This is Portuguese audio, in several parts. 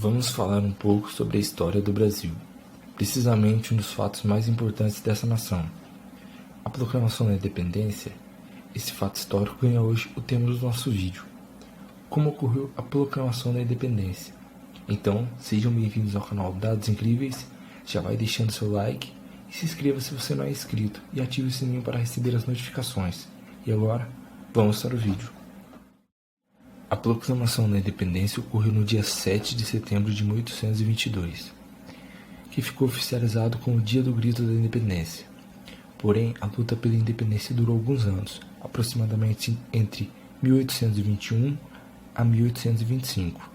Vamos falar um pouco sobre a história do Brasil, precisamente um dos fatos mais importantes dessa nação. A proclamação da independência, esse fato histórico ganha hoje o tema do nosso vídeo. Como ocorreu a proclamação da independência? Então, sejam bem-vindos ao canal Dados Incríveis, já vai deixando seu like e se inscreva se você não é inscrito e ative o sininho para receber as notificações. E agora, vamos para o vídeo. A proclamação da independência ocorreu no dia 7 de setembro de 1822, que ficou oficializado como o Dia do Grito da Independência. Porém, a luta pela independência durou alguns anos, aproximadamente entre 1821 a 1825.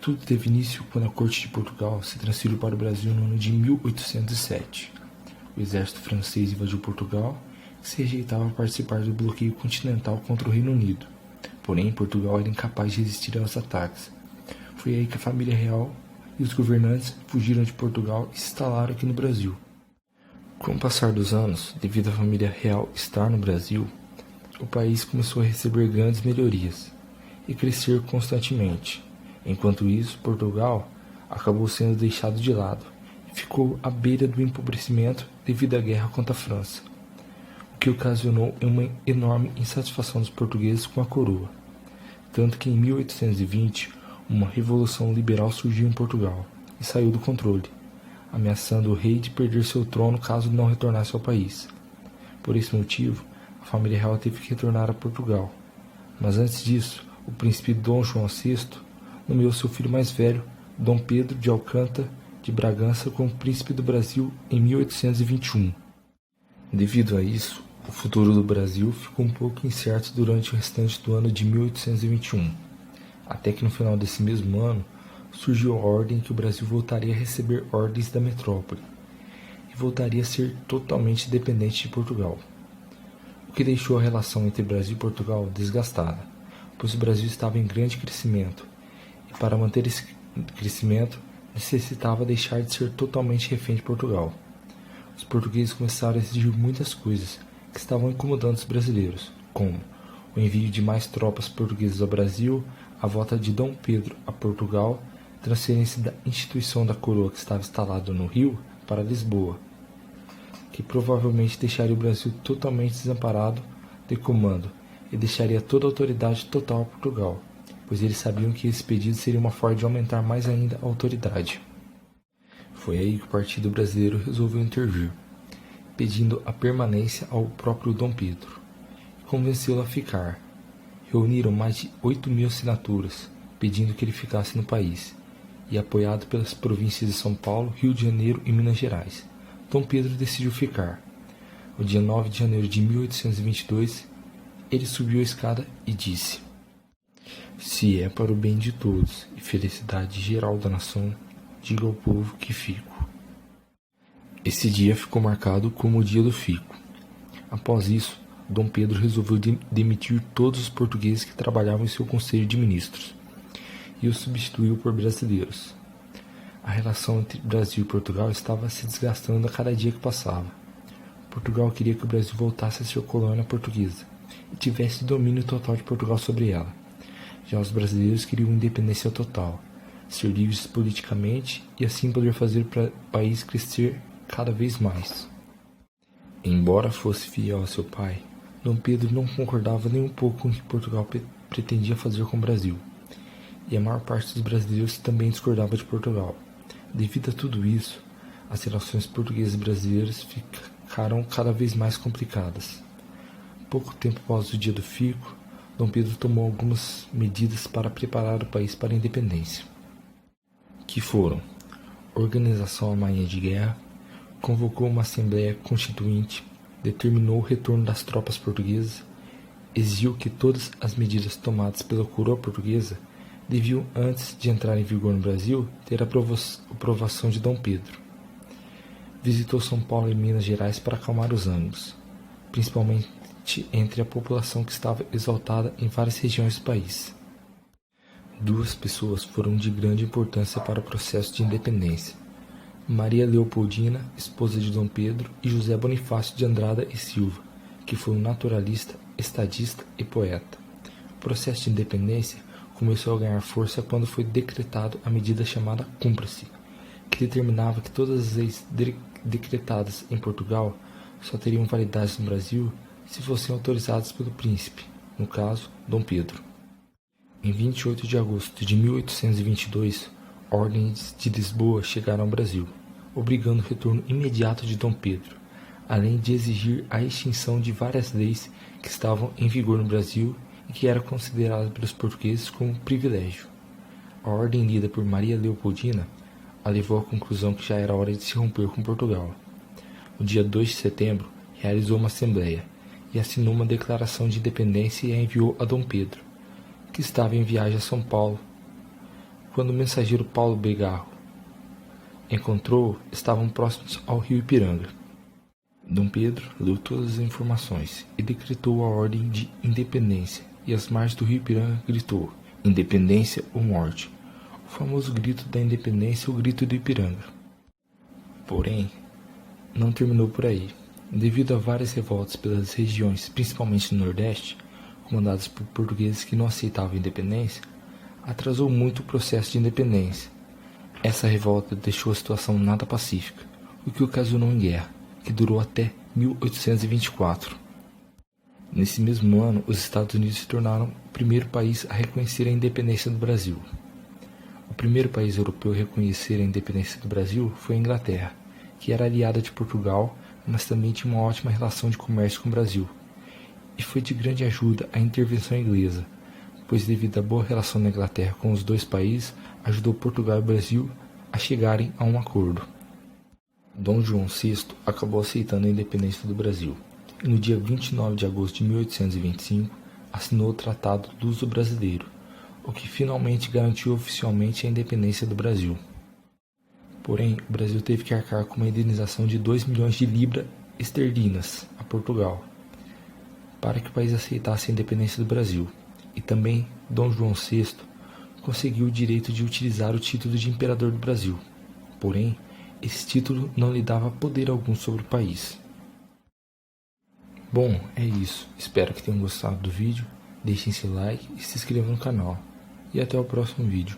Tudo teve início quando a corte de Portugal se transferiu para o Brasil no ano de 1807. O exército francês invadiu Portugal e se rejeitava a participar do bloqueio continental contra o Reino Unido. Porém, Portugal era incapaz de resistir aos ataques. Foi aí que a família real e os governantes fugiram de Portugal e se instalaram aqui no Brasil. Com o passar dos anos, devido à família real estar no Brasil, o país começou a receber grandes melhorias e crescer constantemente. Enquanto isso, Portugal acabou sendo deixado de lado e ficou à beira do empobrecimento devido à guerra contra a França, o que ocasionou uma enorme insatisfação dos portugueses com a coroa. Tanto que em 1820, uma revolução liberal surgiu em Portugal e saiu do controle, ameaçando o rei de perder seu trono caso não retornasse ao país. Por esse motivo, a família real teve que retornar a Portugal. Mas antes disso, o príncipe Dom João VI nomeou seu filho mais velho, Dom Pedro de Alcântara de Bragança, como príncipe do Brasil em 1821. Devido a isso, o futuro do Brasil ficou um pouco incerto durante o restante do ano de 1821, até que no final desse mesmo ano surgiu a ordem que o Brasil voltaria a receber ordens da metrópole e voltaria a ser totalmente dependente de Portugal, o que deixou a relação entre Brasil e Portugal desgastada, pois o Brasil estava em grande crescimento e para manter esse crescimento necessitava deixar de ser totalmente refém de Portugal. Os portugueses começaram a exigir muitas coisas que estavam incomodando os brasileiros, como o envio de mais tropas portuguesas ao Brasil, a volta de Dom Pedro a Portugal, transferência da instituição da coroa que estava instalada no Rio para Lisboa, que provavelmente deixaria o Brasil totalmente desamparado de comando e deixaria toda a autoridade total a Portugal, pois eles sabiam que esse pedido seria uma forma de aumentar mais ainda a autoridade. Foi aí que o Partido Brasileiro resolveu intervir, pedindo a permanência ao próprio Dom Pedro, e convenceu-lo a ficar. Reuniram mais de 8.000 assinaturas, pedindo que ele ficasse no país, e apoiado pelas províncias de São Paulo, Rio de Janeiro e Minas Gerais, Dom Pedro decidiu ficar. No dia 9 de janeiro de 1822, ele subiu a escada e disse: "Se é para o bem de todos e felicidade geral da nação, diga ao povo que fico." Esse dia ficou marcado como o dia do fico. Após isso, Dom Pedro resolveu demitir todos os portugueses que trabalhavam em seu conselho de ministros e os substituiu por brasileiros. A relação entre Brasil e Portugal estava se desgastando a cada dia que passava. Portugal queria que o Brasil voltasse a ser colônia portuguesa e tivesse domínio total de Portugal sobre ela. Já os brasileiros queriam independência total, ser livres politicamente e assim poder fazer o país crescer cada vez mais. Embora fosse fiel a seu pai, Dom Pedro não concordava nem um pouco com o que Portugal pretendia fazer com o Brasil, e a maior parte dos brasileiros também discordava de Portugal. Devido a tudo isso, as relações portuguesas e brasileiras ficaram cada vez mais complicadas. Pouco tempo após o dia do fico, Dom Pedro tomou algumas medidas para preparar o país para a independência, que foram: organização à marinha de guerra, convocou uma Assembleia Constituinte, determinou o retorno das tropas portuguesas, exigiu que todas as medidas tomadas pela coroa portuguesa deviam, antes de entrar em vigor no Brasil, ter a aprovação de Dom Pedro. Visitou São Paulo e Minas Gerais para acalmar os ânimos, principalmente entre a população que estava exaltada em várias regiões do país. Duas pessoas foram de grande importância para o processo de independência: Maria Leopoldina, esposa de Dom Pedro, e José Bonifácio de Andrada e Silva, que foi um naturalista, estadista e poeta. O processo de independência começou a ganhar força quando foi decretado a medida chamada Cumpra-se, que determinava que todas as leis decretadas em Portugal só teriam validade no Brasil se fossem autorizadas pelo príncipe, no caso, Dom Pedro. Em 28 de agosto de 1822, ordens de Lisboa chegaram ao Brasil, obrigando o retorno imediato de Dom Pedro, além de exigir a extinção de várias leis que estavam em vigor no Brasil e que eram consideradas pelos portugueses como privilégio. A ordem lida por Maria Leopoldina a levou à conclusão que já era hora de se romper com Portugal. No dia 2 de setembro, realizou uma assembleia e assinou uma declaração de independência e a enviou a Dom Pedro, que estava em viagem a São Paulo. Quando o mensageiro Paulo Begarro encontrou, estavam próximos ao rio Ipiranga. Dom Pedro leu todas as informações e decretou a ordem de independência, e às margens do rio Ipiranga gritou: independência ou morte. O famoso grito da independência ou grito do Ipiranga. Porém, não terminou por aí. Devido a várias revoltas pelas regiões, principalmente no Nordeste, comandadas por portugueses que não aceitavam a independência, atrasou muito o processo de independência. Essa revolta deixou a situação nada pacífica, o que ocasionou em guerra, que durou até 1824. Nesse mesmo ano, os Estados Unidos se tornaram o primeiro país a reconhecer a independência do Brasil. O primeiro país europeu a reconhecer a independência do Brasil foi a Inglaterra, que era aliada de Portugal, mas também tinha uma ótima relação de comércio com o Brasil. E foi de grande ajuda a intervenção inglesa, pois devido à boa relação da Inglaterra com os dois países, ajudou Portugal e o Brasil a chegarem a um acordo. Dom João VI acabou aceitando a independência do Brasil, e no dia 29 de agosto de 1825 assinou o Tratado Luso-Brasileiro, o que finalmente garantiu oficialmente a independência do Brasil. Porém, o Brasil teve que arcar com uma indenização de 2 milhões de libras esterlinas a Portugal, para que o país aceitasse a independência do Brasil, e também Dom João VI conseguiu o direito de utilizar o título de Imperador do Brasil. Porém, esse título não lhe dava poder algum sobre o país. Bom, é isso. Espero que tenham gostado do vídeo. Deixem seu like e se inscrevam no canal. E até o próximo vídeo.